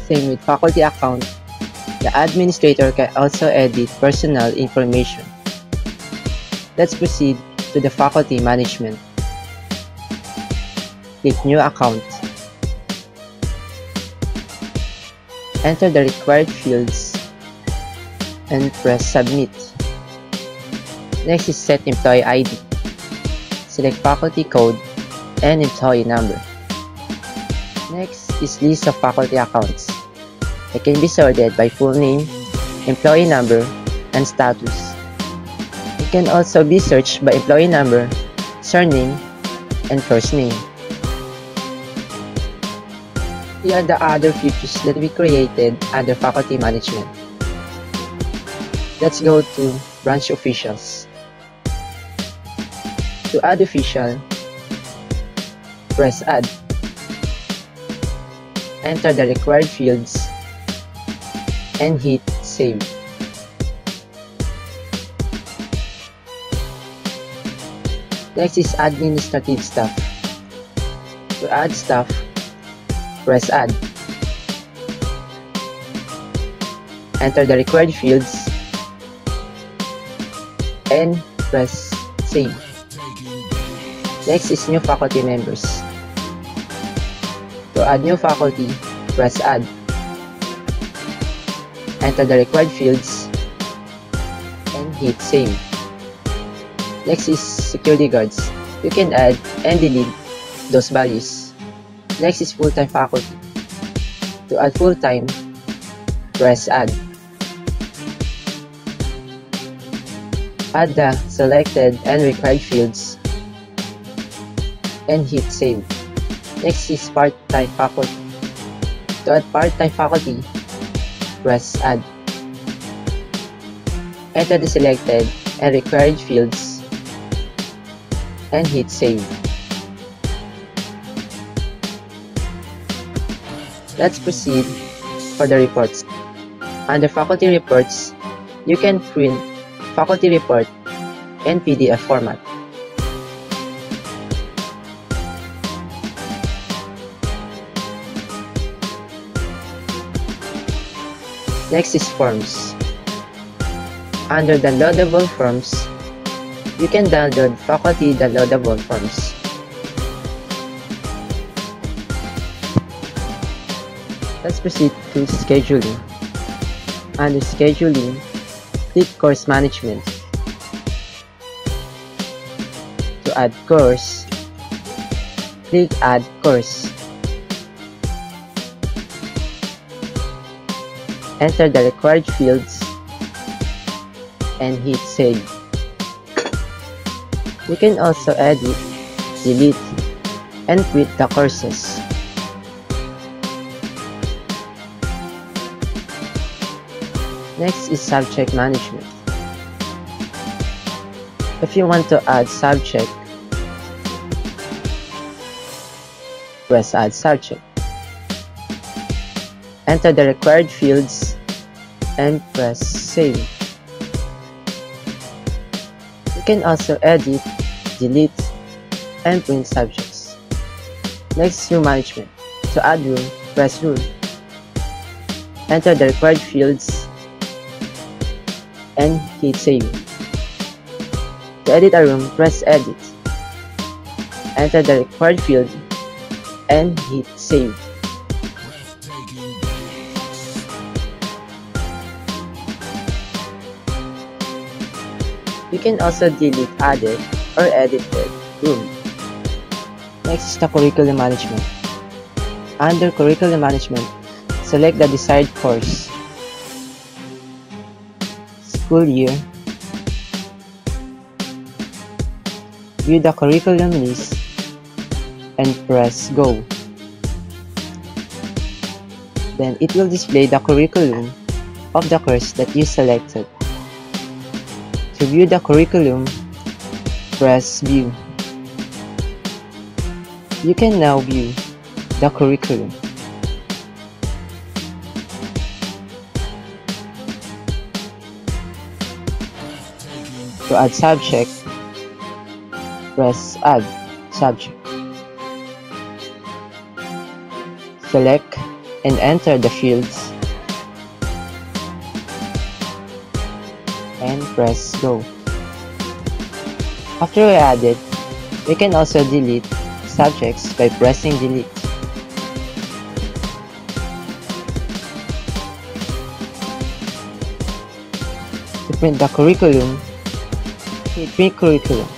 Same with faculty account, the administrator can also edit personal information. Let's proceed to the faculty management. Click New Account. Enter the required fields and press Submit. Next is Set Employee ID. Select faculty code and employee number. Next is List of faculty accounts. It can be sorted by full name, employee number, and status. It can also be searched by employee number, surname, and first name. Here are the other features that we created under faculty management. Let's go to branch officials. To add official, press Add. Enter the required fields and hit Save. Next is administrative staff. To add staff, press Add. Enter the required fields and press Save. Next is new faculty members. To add new faculty, press Add. Enter the required fields and hit Save. Next is security guards. You can add and delete those values. Next is full-time faculty. To add full-time, press Add. Add the selected and required fields and hit Save. Next is part-time faculty. To add part-time faculty, press Add. Enter the selected and required fields and hit Save. Let's proceed for the reports. Under faculty reports, you can print faculty report in PDF format. Next is forms. Under the loadable forms, you can download faculty downloadable forms. Let's proceed to scheduling. Under scheduling, click course management. To add course, click Add Course. Enter the required fields and hit Save. You can also edit, delete, and quit the courses. Next is subject management. If you want to add subject, press Add Subject. Enter the required fields and press Save. You can also edit, delete, and print subjects. Next, room management. To add room, press Room. Enter the required fields and hit Save. To edit a room, press Edit. Enter the required field and hit Save. You can also delete added or edited room. Next is the curriculum management. Under curriculum management, select the desired course, school year, view the curriculum list, and press Go. Then it will display the curriculum of the course that you selected. To view the curriculum, press View. You can now view the curriculum. To add subject, press Add Subject. Select and enter the fields and press go. After we add it, we can also delete subjects by pressing delete. To print the curriculum, hit print curriculum,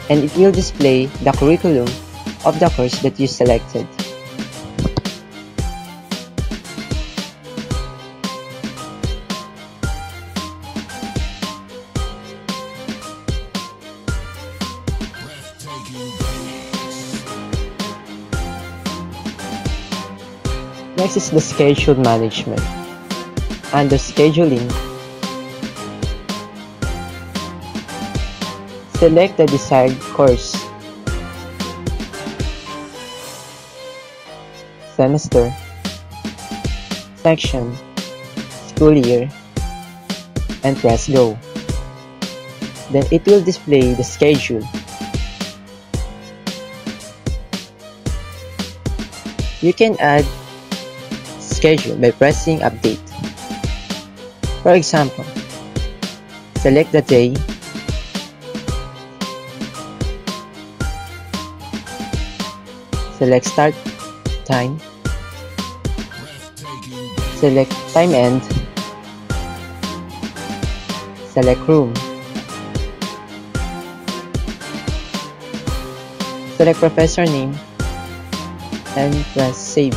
and it will display the curriculum of the course that you selected. Next is the schedule management. Under scheduling, select the desired course, semester, section, school year, and press go. Then it will display the schedule. You can add schedule by pressing update. For example, select the day, select start time, select time end, select room, select professor name, and press save.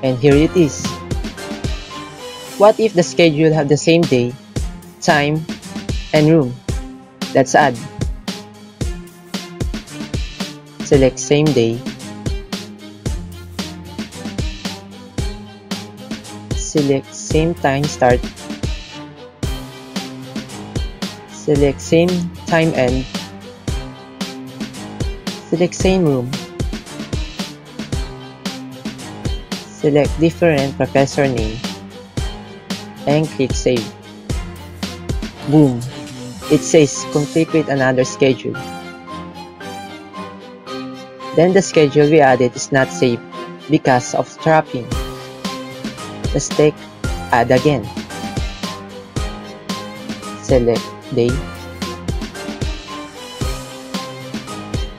And here it is. What if the schedule have the same day, time, and room? Let's add. Select same day. Select same time start. Select same time end. Select same room. Select different professor name and click save. Boom! It says complete with another schedule. Then the schedule we added is not saved because of trapping. Let's take add again. Select day.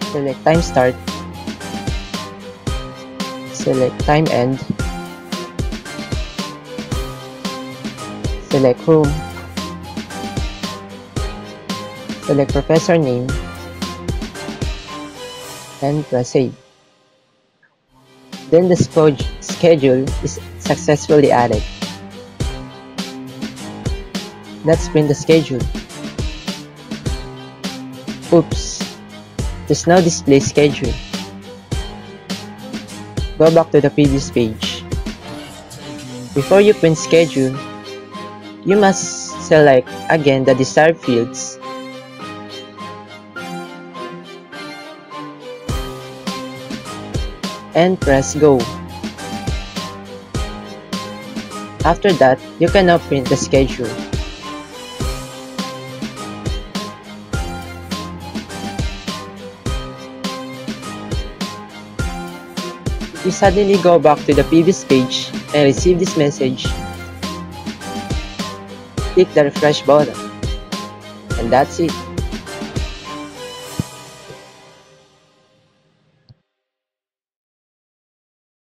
Select time start. Select time end. Select room. Select professor name and press save. Then the schedule is successfully added. Let's print the schedule. Oops! There's no display schedule. Go back to the previous page. Before you print schedule, you must select again the desired fields and press go. After that, you can now print the schedule. If you suddenly go back to the previous page and receive this message, click the refresh button, and that's it.